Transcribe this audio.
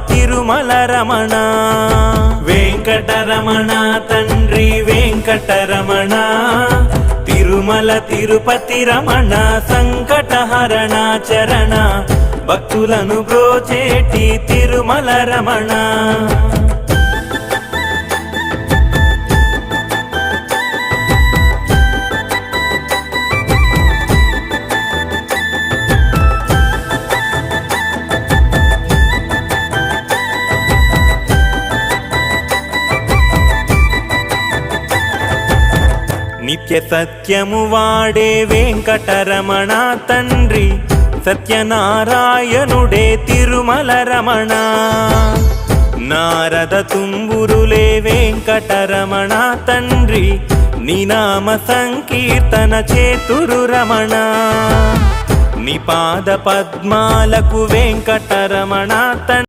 తిరుమల రమణ. వెంకటరమణ తండ్రి వెంకటరమణ, తిరుమల తిరుపతి రమణ, సంకటహరణ చరణ, భక్తులను బ్రోచేటి తిరుమల రమణ. నిత్య సత్యము వాడే వెంకటరమణ తండ్రి, సత్యనారాయణుడే తిరుమల రమణ. నారద తుంబురులే వెంకటరమణ తండ్రి, నినామ సంకీర్తన చేతురు రమణ. నిపాద పద్మాలకు వెంకటరమణ తండ్రి.